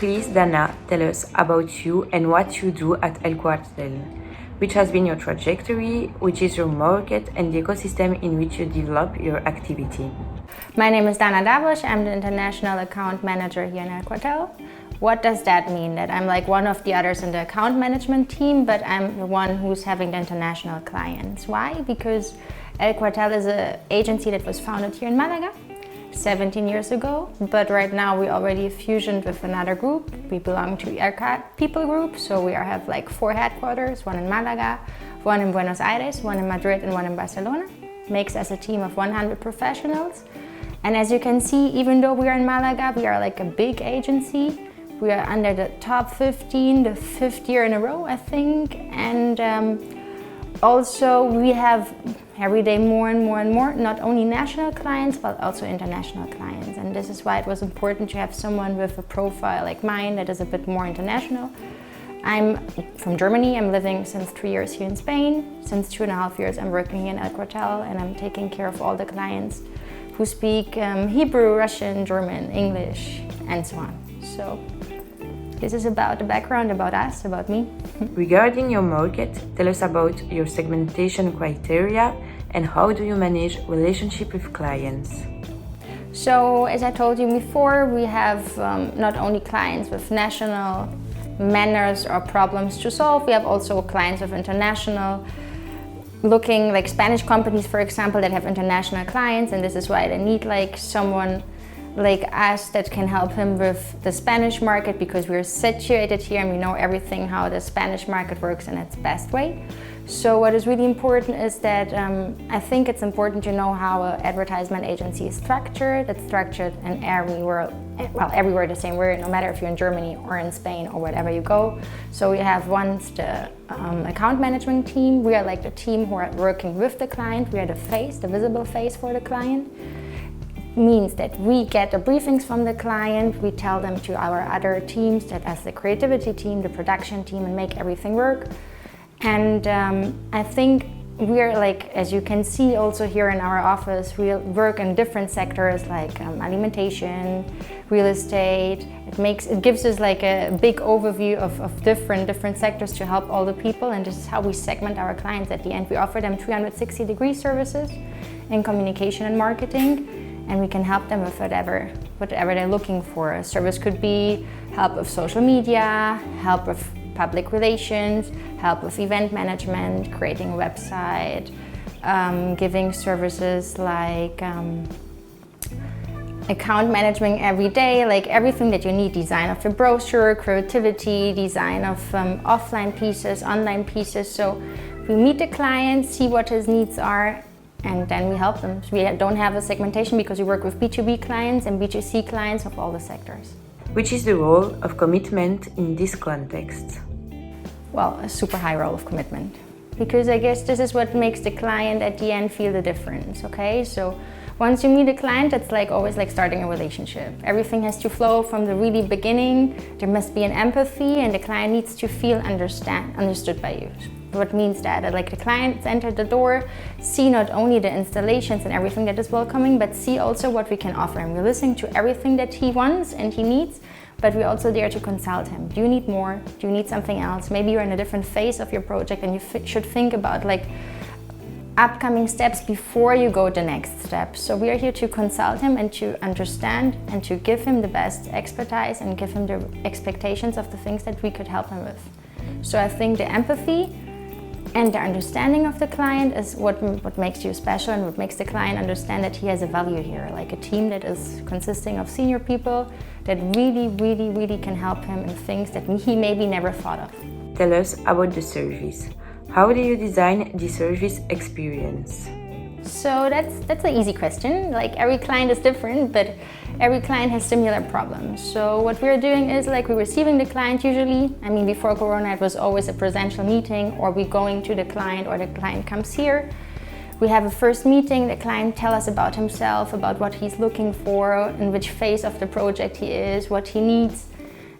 Please, Dana, tell us about you and what you do at El Cuartel. Which has been your trajectory, which is your market, and the ecosystem in which you develop your activity. My name is Dana Davos. I'm the International Account Manager here in El Cuartel. What does that mean? That I'm like one of the others in the account management team, but I'm the one who's having the international clients. Why? Because El Cuartel is an agency that was founded here in Malaga 17 years ago, but right now we already fusioned with another group. We belong to ERCAT People Group, so we have like 4 headquarters, one in Malaga, one in Buenos Aires, one in Madrid, and one in Barcelona. Makes us a team of 100 professionals. And as you can see, even though we are in Malaga, we are like a big agency. We are under the top 15, the 5th year in a row, I think. And also we have every day more and more, not only national clients, but also international clients. And this is why it was important to have someone with a profile like mine that is a bit more international. I'm from Germany. I'm living since 3 years here in Spain. Since 2.5 years I'm working in El Cuartel, and I'm taking care of all the clients who speak Hebrew, Russian, German, English, and so on. So this is about the background, about us, about me. Regarding your market, tell us about your segmentation criteria and how do you manage relationship with clients. So as I told you before, we have not only clients with national manners or problems to solve, we have also clients with international looking, like Spanish companies, for example, that have international clients, and this is why they need like someone like us that can help him with the Spanish market, because we're situated here and we know everything how the Spanish market works in its best way. So what is really important is that I think it's important to know how an advertisement agency is structured. It's structured in everywhere the same way, no matter if you're in Germany or in Spain or wherever you go. So we have once the account management team. We are like the team who are working with the client. We are the face, the visible face for the client. Means that we get the briefings from the client, we tell them to our other teams, that as the creativity team, the production team, and make everything work. And I think we're like, as you can see also here in our office, we work in different sectors like alimentation, real estate. It gives us like a big overview of different sectors to help all the people, and this is how we segment our clients at the end. We offer them 360-degree services in communication and marketing, and we can help them with whatever they're looking for. A service could be help with social media, help with public relations, help with event management, creating a website, giving services like account management every day, like everything that you need, design of a brochure, creativity, design of offline pieces, online pieces. So we meet the client, see what his needs are, and then we help them. So we don't have a segmentation because we work with B2B clients and B2C clients of all the sectors. Which is the role of commitment in this context? Well, a super high role of commitment. Because I guess this is what makes the client at the end feel the difference, okay? So once you meet a client, it's like always like starting a relationship. Everything has to flow from the really beginning. There must be an empathy, and the client needs to feel understood by you. What means that like the clients enter the door, see not only the installations and everything that is welcoming, but see also what we can offer him. We're listening to everything that he wants and he needs, but we're also there to consult him. Do you need more? Do you need something else? Maybe you're in a different phase of your project and you should think about like upcoming steps before you go the next step. So we are here to consult him and to understand and to give him the best expertise and give him the expectations of the things that we could help him with. So I think the empathy and the understanding of the client is what makes you special and what makes the client understand that he has a value here, like a team that is consisting of senior people that really can help him in things that he maybe never thought of. Tell us about the service. How do you design the service experience? So that's an easy question. Like every client is different, but every client has similar problems. So what we're doing is like we're receiving the client usually. I mean, before Corona, it was always a presential meeting, or we going to the client, or the client comes here. We have a first meeting, the client tells us about himself, about what he's looking for, in which phase of the project he is, what he needs.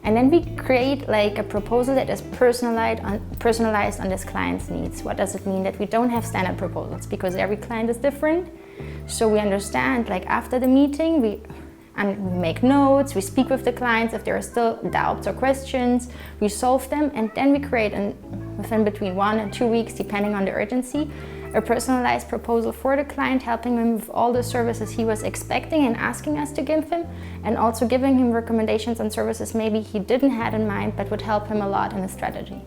And then we create like a proposal that is personalized on this client's needs. What does it mean? That we don't have standard proposals because every client is different. So we understand, like after the meeting, And we make notes, we speak with the clients if there are still doubts or questions, we solve them, and then we create, within between 1 and 2 weeks, depending on the urgency, a personalized proposal for the client, helping him with all the services he was expecting and asking us to give him, and also giving him recommendations on services maybe he didn't have in mind but would help him a lot in his strategy.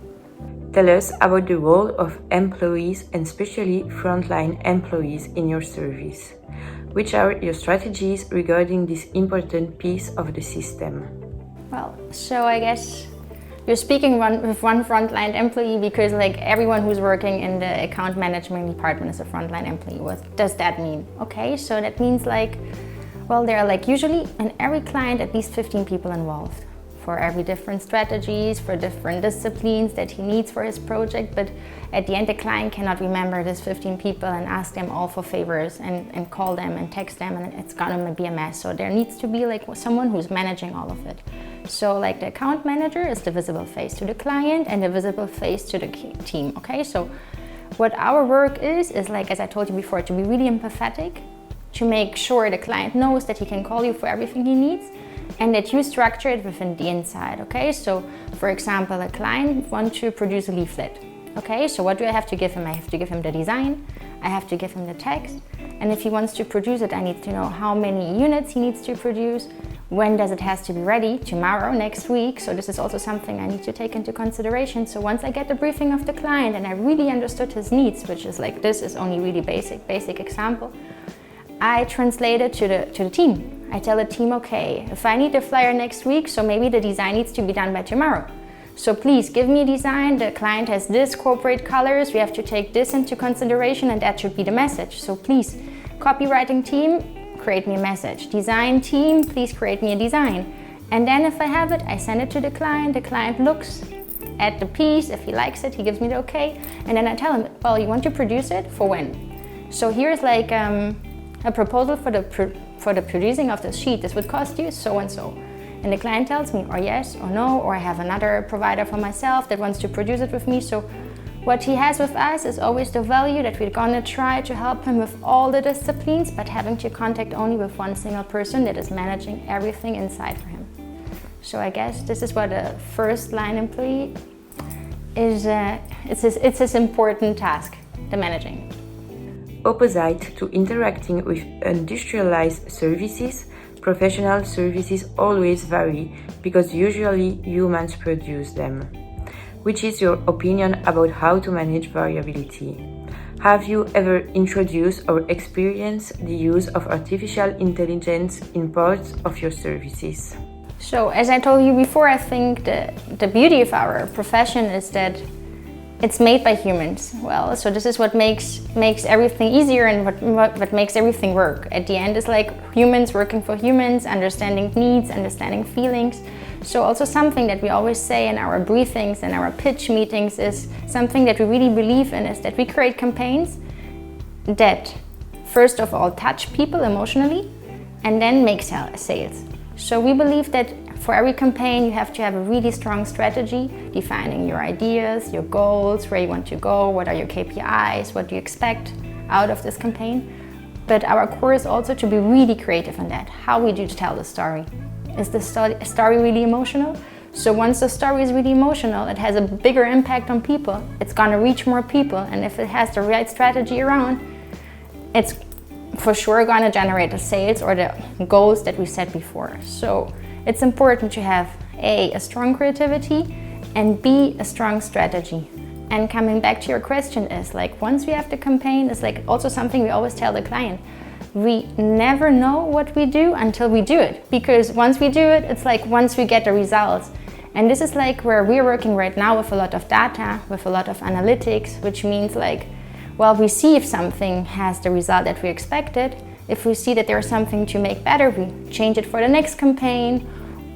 Tell us about the role of employees and especially frontline employees in your service. Which are your strategies regarding this important piece of the system? Well, so I guess you're speaking with one frontline employee because like everyone who's working in the account management department is a frontline employee. What does that mean? Okay, so that means like, well, there are like usually in every client at least 15 people involved for every different strategies, for different disciplines that he needs for his project. But at the end, the client cannot remember these 15 people and ask them all for favors and call them and text them, and it's gonna be a mess. So there needs to be like someone who's managing all of it. So like the account manager is the visible face to the client and the visible face to the team, okay? So what our work is like, as I told you before, to be really empathetic, to make sure the client knows that he can call you for everything he needs, and that you structure it within the inside, okay? So, for example, a client wants to produce a leaflet, okay? So what do I have to give him? I have to give him the design, I have to give him the text, and if he wants to produce it, I need to know how many units he needs to produce, when does it has to be ready, tomorrow, next week. So this is also something I need to take into consideration. So once I get the briefing of the client and I really understood his needs, which is like, this is only really basic example, I translate it to the team. I tell the team, okay, if I need the flyer next week, so maybe the design needs to be done by tomorrow. So please give me a design, the client has this corporate colors, we have to take this into consideration, and that should be the message. So please, copywriting team, create me a message. Design team, please create me a design. And then if I have it, I send it to the client looks at the piece, if he likes it, he gives me the okay, and then I tell him, well, you want to produce it for when? So here's like a proposal for the producing of the sheet. This would cost you so and so. And the client tells me, or yes or no, or I have another provider for myself that wants to produce it with me. So what he has with us is always the value that we're gonna try to help him with all the disciplines, but having to contact only with one single person that is managing everything inside for him. So I guess this is what a first line employee is, it's his important task, the managing. Opposite to interacting with industrialized services, professional services always vary because usually humans produce them. Which is your opinion about how to manage variability? Have you ever introduced or experienced the use of artificial intelligence in parts of your services? So, as I told you before, I think the beauty of our profession is that it's made by humans. Well, so this is what makes everything easier and what makes everything work. At the end, it's like humans working for humans, understanding needs, understanding feelings. So also something that we always say in our briefings and our pitch meetings is something that we really believe in, is that we create campaigns that first of all touch people emotionally and then make sales. So we believe that for every campaign you have to have a really strong strategy, defining your ideas, your goals, where you want to go, what are your KPIs, what do you expect out of this campaign. But our core is also to be really creative in that, how we do tell the story. Is the story really emotional? So once the story is really emotional, it has a bigger impact on people. It's gonna reach more people, and if it has the right strategy around, it's for sure gonna generate the sales or the goals that we set before. So it's important to have a strong creativity and B, a strong strategy. And coming back to your question is like, once we have the campaign, it's like also something we always tell the client. We never know what we do until we do it, because once we do it, it's like once we get the results. And this is like where we're working right now with a lot of data, with a lot of analytics, which means like, well, we see if something has the result that we expected. If we see that there's something to make better, we change it for the next campaign.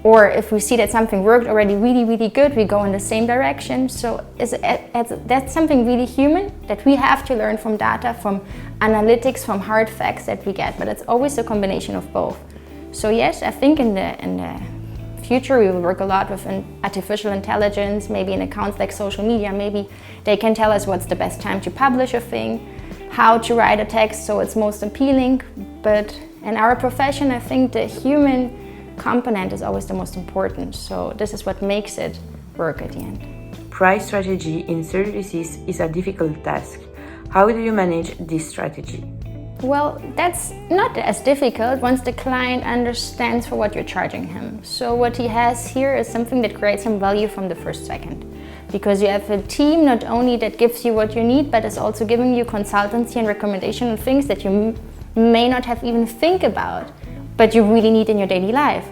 Or if we see that something worked already really, really good, we go in the same direction. So that's something really human that we have to learn from data, from analytics, from hard facts that we get. But it's always a combination of both. So yes, I think in the future we will work a lot with artificial intelligence, maybe in accounts like social media. Maybe they can tell us what's the best time to publish a thing, how to write a text so it's most appealing. But In our profession, I think the human component is always the most important. So this is what makes it work at the end. Price strategy in services is a difficult task. How do you manage this strategy? Well, that's not as difficult once the client understands for what you're charging him. So what he has here is something that creates him value from the first second. Because you have a team not only that gives you what you need, but is also giving you consultancy and recommendation on things that you may not have even think about, but you really need in your daily life.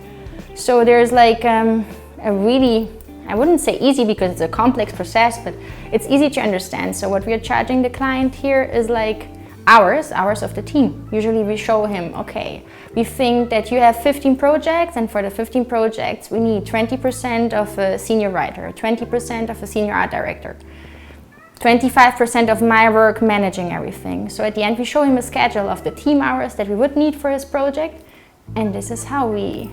So there's like a really, I wouldn't say easy because it's a complex process, but it's easy to understand. So what we are charging the client here is like hours of the team. Usually we show him, okay, we think that you have 15 projects, and for the 15 projects we need 20% of a senior writer, 20% of a senior art director, 25% of my work managing everything. So at the end we show him a schedule of the team hours that we would need for his project, and this is how we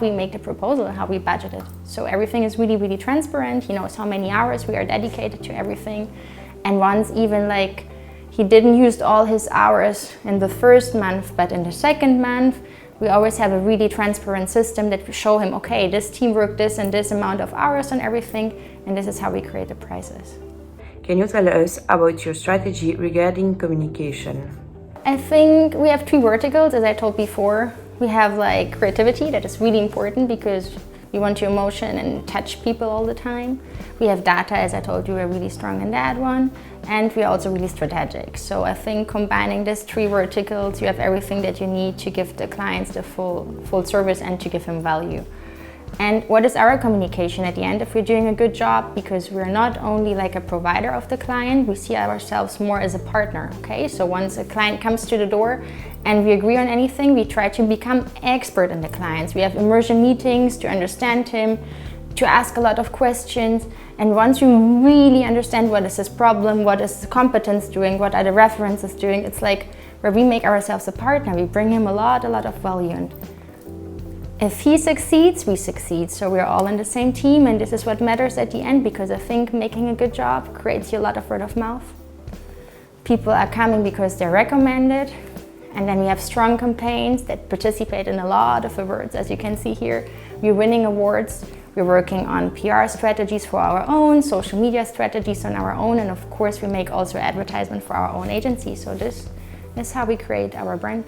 make the proposal, how we budget it. So everything is really, really transparent. He knows how many hours we are dedicated to everything. And once even like he didn't use all his hours in the first month, but in the second month, we always have a really transparent system that we show him, okay, this team worked this and this amount of hours on everything, and this is how we create the prices. Can you tell us about your strategy regarding communication? I think we have three verticals, as I told before. We have like creativity, that is really important because we want to emotion and touch people all the time. We have data, as I told you, we're really strong in that one. And we're also really strategic. So I think combining these three verticals, you have everything that you need to give the clients the full service and to give him value. And what is our communication at the end? If we're doing a good job, because we're not only like a provider of the client, we see ourselves more as a partner, okay? So once a client comes to the door and we agree on anything, we try to become expert in the clients. We have immersion meetings to understand him, to ask a lot of questions. And once you really understand what is his problem, what is the competence doing, what are the references doing, it's like where we make ourselves a partner. We bring him a lot of value. And if he succeeds, we succeed. So we're all in the same team, and this is what matters at the end, because I think making a good job creates you a lot of word of mouth. People are coming because they're recommended, and then we have strong campaigns that participate in a lot of awards. As you can see here, we're winning awards. We're working on PR strategies for our own, social media strategies on our own, and of course we make also advertisement for our own agency. So this is how we create our brand.